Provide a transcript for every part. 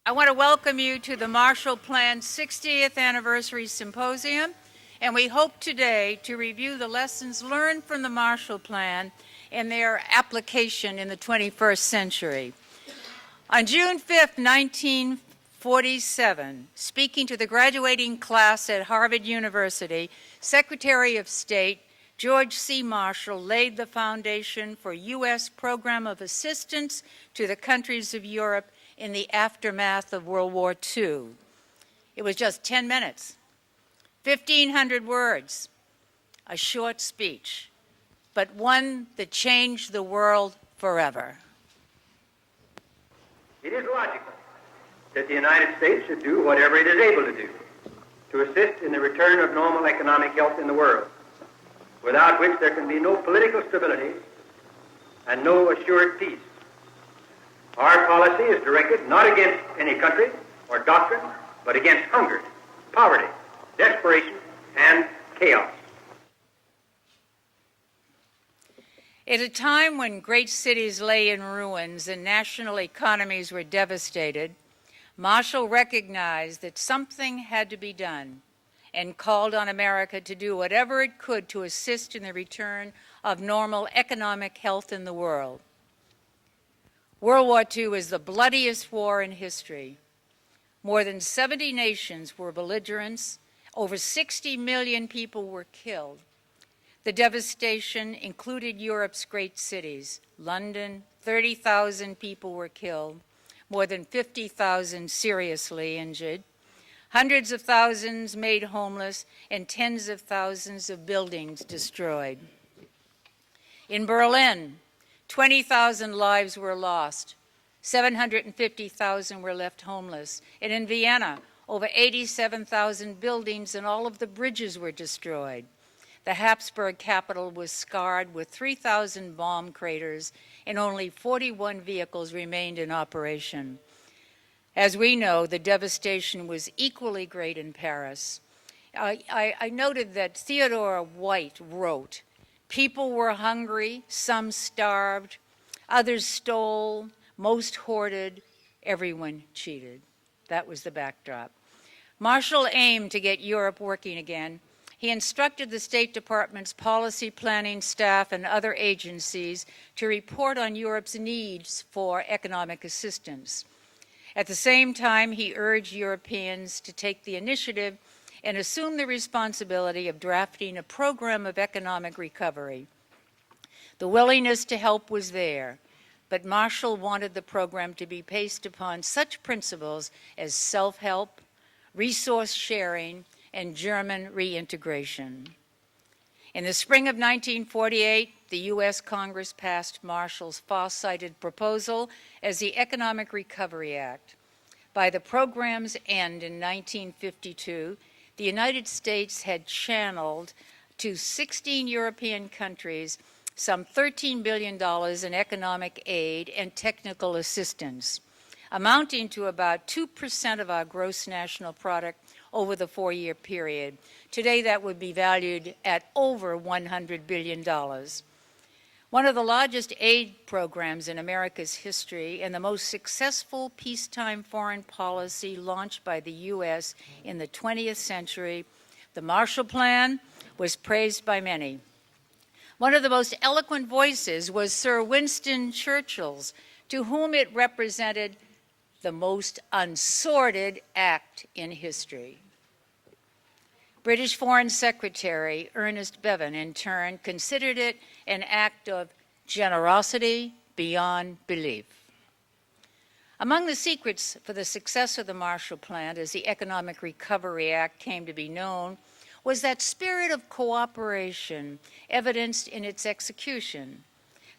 I want to welcome you to the Marshall Plan's 60th Anniversary Symposium, and we hope today to review the lessons learned from the Marshall Plan and their application in the 21st century. On June 5, 1947, speaking to the graduating class at Harvard University, Secretary of State George C. Marshall laid the foundation for U.S. program of assistance to the countries of Europe in the aftermath of World War II. It was just 10 minutes, 1,500 words, a short speech, but one that changed the world forever. It is logical that the United States should do whatever it is able to do to assist in the return of normal economic health in the world, without which there can be no political stability and no assured peace. Our policy is directed not against any country or doctrine, but against hunger, poverty, desperation, and chaos. At a time when great cities lay in ruins and national economies were devastated, Marshall recognized that something had to be done and called on America to do whatever it could to assist in the return of normal economic health in the world. World War II is the bloodiest war in history. More than 70 nations were belligerents. Over 60 million people were killed. The devastation included Europe's great cities. London, 30,000 people were killed, more than 50,000 seriously injured, hundreds of thousands made homeless, and tens of thousands of buildings destroyed. In Berlin, 20,000 lives were lost, 750,000 were left homeless, and in Vienna, over 87,000 buildings and all of the bridges were destroyed. The Habsburg capital was scarred with 3,000 bomb craters, and only 41 vehicles remained in operation. As we know, the devastation was equally great in Paris. I noted that Theodore White wrote, "People were hungry, some starved, others stole, most hoarded, everyone cheated." That was the backdrop. Marshall aimed to get Europe working again. He instructed the State Department's policy planning staff and other agencies to report on Europe's needs for economic assistance. At the same time, he urged Europeans to take the initiative and assume the responsibility of drafting a program of economic recovery. The willingness to help was there, but Marshall wanted the program to be based upon such principles as self-help, resource sharing, and German reintegration. In the spring of 1948, the U.S. Congress passed Marshall's far-sighted proposal as the Economic Recovery Act. By the program's end in 1952, the United States had channeled to 16 European countries some $13 billion in economic aid and technical assistance, amounting to about 2% of our gross national product over the 4-year period. Today, that would be valued at over $100 billion. One of the largest aid programs in America's history and the most successful peacetime foreign policy launched by the U.S. in the 20th century, the Marshall Plan was praised by many. One of the most eloquent voices was Sir Winston Churchill's, to whom it represented the most unsordid act in history. British Foreign Secretary Ernest Bevin, in turn, considered it an act of generosity beyond belief. Among the secrets for the success of the Marshall Plan, as the Economic Recovery Act came to be known, was that spirit of cooperation evidenced in its execution.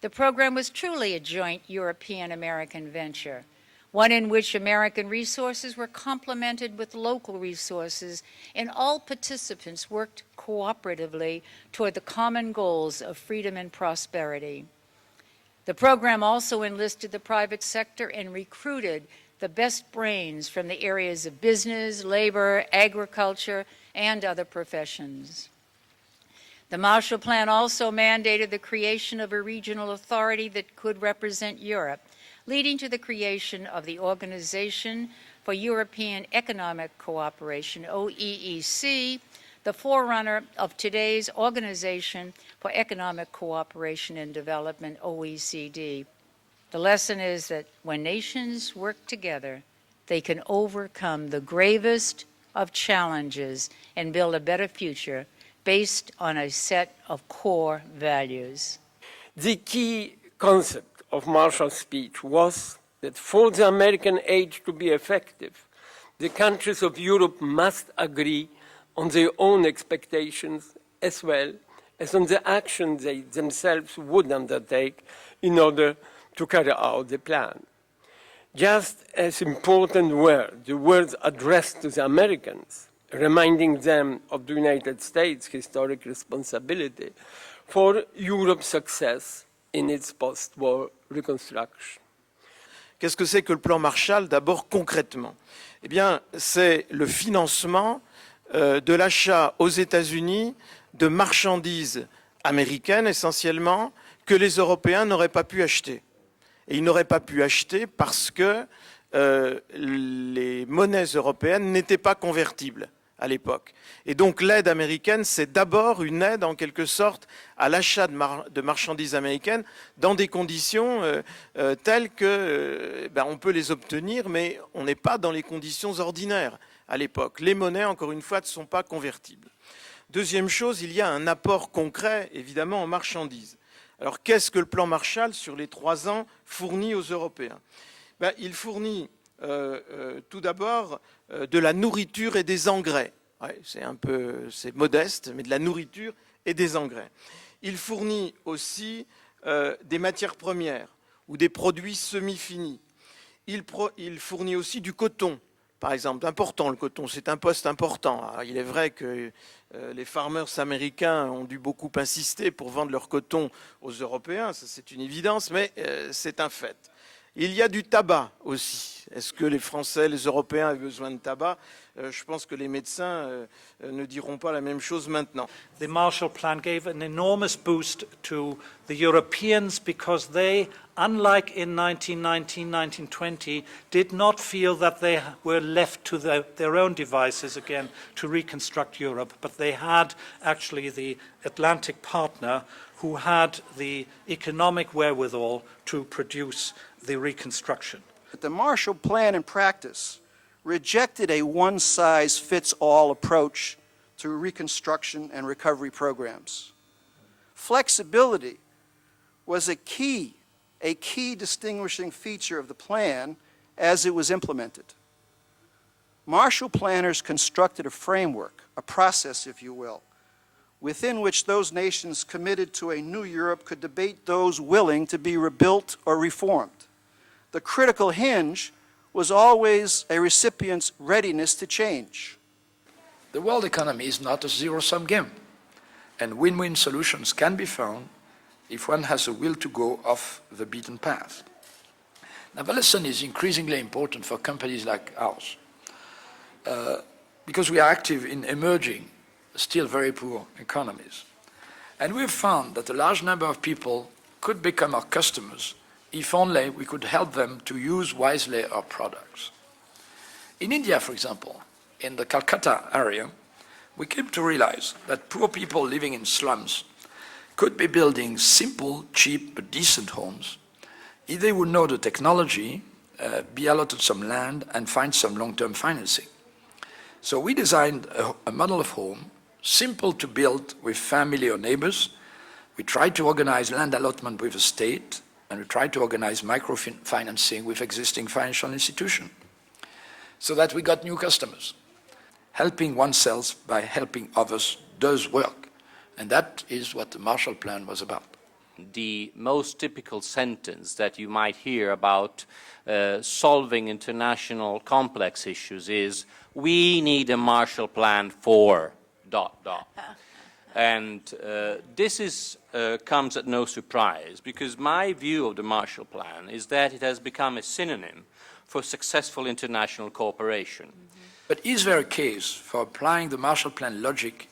The program was truly a joint European-American venture, one in which American resources were complemented with local resources, and all participants worked cooperatively toward the common goals of freedom and prosperity. The program also enlisted the private sector and recruited the best brains from the areas of business, labor, agriculture, and other professions. The Marshall Plan also mandated the creation of a regional authority that could represent Europe, leading to the creation of the Organization for European Economic Cooperation, OEEC, the forerunner of today's Organization for Economic Cooperation and Development, OECD. The lesson is that when nations work together, they can overcome the gravest of challenges and build a better future based on a set of core values. The key concept of Marshall's speech was that for the American aid to be effective, the countries of Europe must agree on their own expectations as well as on the action they themselves would undertake in order to carry out the plan. Just as important were the words addressed to the Americans, reminding them of the United States' historic responsibility for Europe's success in its post-war reconstruction. Qu'est-ce que c'est que le plan Marshall, d'abord concrètement? Eh bien, c'est le financement de l'achat aux États-Unis de marchandises américaines essentiellement que les Européens n'auraient pas pu acheter. Et ils n'auraient pas pu acheter parce que les monnaies européennes n'étaient pas convertibles à l'époque. Et donc l'aide américaine, c'est d'abord une aide en quelque sorte à l'achat de marchandises américaines dans des conditions telles que on peut les obtenir, mais on n'est pas dans les conditions ordinaires à l'époque. Les monnaies, encore une fois, ne sont pas convertibles. Deuxième chose, il y a un apport concret, évidemment, en marchandises. Alors qu'est-ce que le plan Marshall, sur les 3 ans, fournit aux Européens? Il fournit tout d'abord de la nourriture et des engrais. Ouais, c'est modeste, mais de la nourriture et des engrais. Il fournit aussi des matières premières ou des produits semi-finis. Il fournit aussi du coton, par exemple. Important, le coton, c'est un poste important. Alors, il est vrai que les farmers américains ont dû beaucoup insister pour vendre leur coton aux Européens, ça c'est une évidence, mais c'est un fait. Il y a du tabac aussi. Est-ce que les Français, les Européens avaient besoin de tabac? Je pense que les médecins ne diront pas la même chose maintenant. The Marshall Plan gave an enormous boost to the Europeans because they, unlike in 1919, 1920, did not feel that they were left to their own devices again to reconstruct Europe, but they had actually the Atlantic partner who had the economic wherewithal to produce the reconstruction. The Marshall Plan in practice rejected a one-size-fits-all approach to reconstruction and recovery programs. Flexibility was a key distinguishing feature of the plan as it was implemented. Marshall planners constructed a framework, a process, if you will, within which those nations committed to a new Europe could debate those willing to be rebuilt or reformed. The critical hinge was always a recipient's readiness to change. The world economy is not a zero-sum game, and win-win solutions can be found if one has a will to go off the beaten path. Now, the lesson is increasingly important for companies like ours, because we are active in emerging, still very poor economies. And we've found that a large number of people could become our customers if only we could help them to use wisely our products. In India, for example, in the Calcutta area, we came to realize that poor people living in slums could be building simple, cheap, but decent homes if they would know the technology, be allotted some land, and find some long-term financing. So we designed a model of home, simple to build with family or neighbors. We tried to organize land allotment with the state, and we tried to organize microfinancing with existing financial institutions, so that we got new customers. Helping oneself by helping others does work, and that is what the Marshall Plan was about. The most typical sentence that you might hear about solving international complex issues is, we need a Marshall Plan for ... And this comes at no surprise, because my view of the Marshall Plan is that it has become a synonym for successful international cooperation. But is there a case for applying the Marshall Plan logic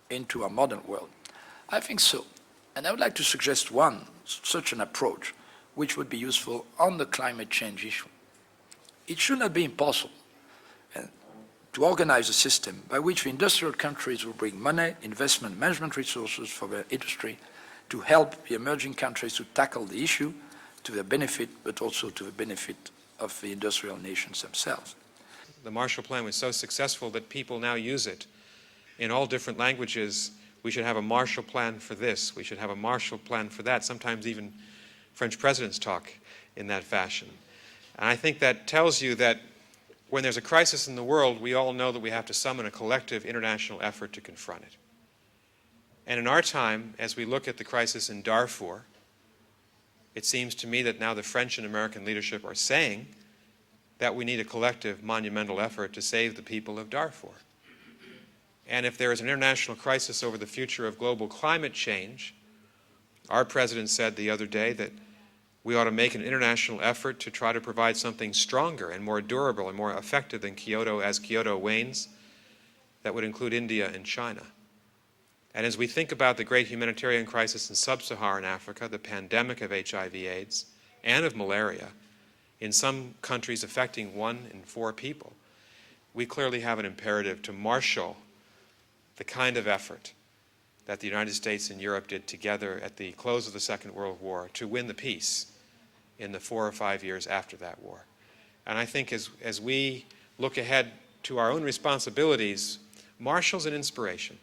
into our modern world? I think so. And I would like to suggest such an approach, which would be useful on the climate change issue. It should not be impossible to organize a system by which the industrial countries will bring money, investment, management resources for their industry to help the emerging countries to tackle the issue to their benefit, but also to the benefit of the industrial nations themselves. The Marshall Plan was so successful that people now use it in all different languages. We should have a Marshall Plan for this. We should have a Marshall Plan for that. Sometimes even French presidents talk in that fashion. And I think that tells you that when there's a crisis in the world, we all know that we have to summon a collective international effort to confront it. And in our time, as we look at the crisis in Darfur, it seems to me that now the French and American leadership are saying that we need a collective, monumental effort to save the people of Darfur. And if there is an international crisis over the future of global climate change, our president said the other day that we ought to make an international effort to try to provide something stronger and more durable and more effective than Kyoto as Kyoto wanes, that would include India and China. And as we think about the great humanitarian crisis in sub-Saharan Africa, the pandemic of HIV/AIDS and of malaria, in some countries affecting 1 in 4 people, we clearly have an imperative to marshal the kind of effort that the United States and Europe did together at the close of the Second World War to win the peace in the 4 or 5 years after that war. And I think as we look ahead to our own responsibilities, Marshall's an inspiration.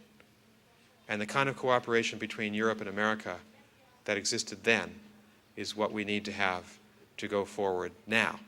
And the kind of cooperation between Europe and America that existed then is what we need to have to go forward now.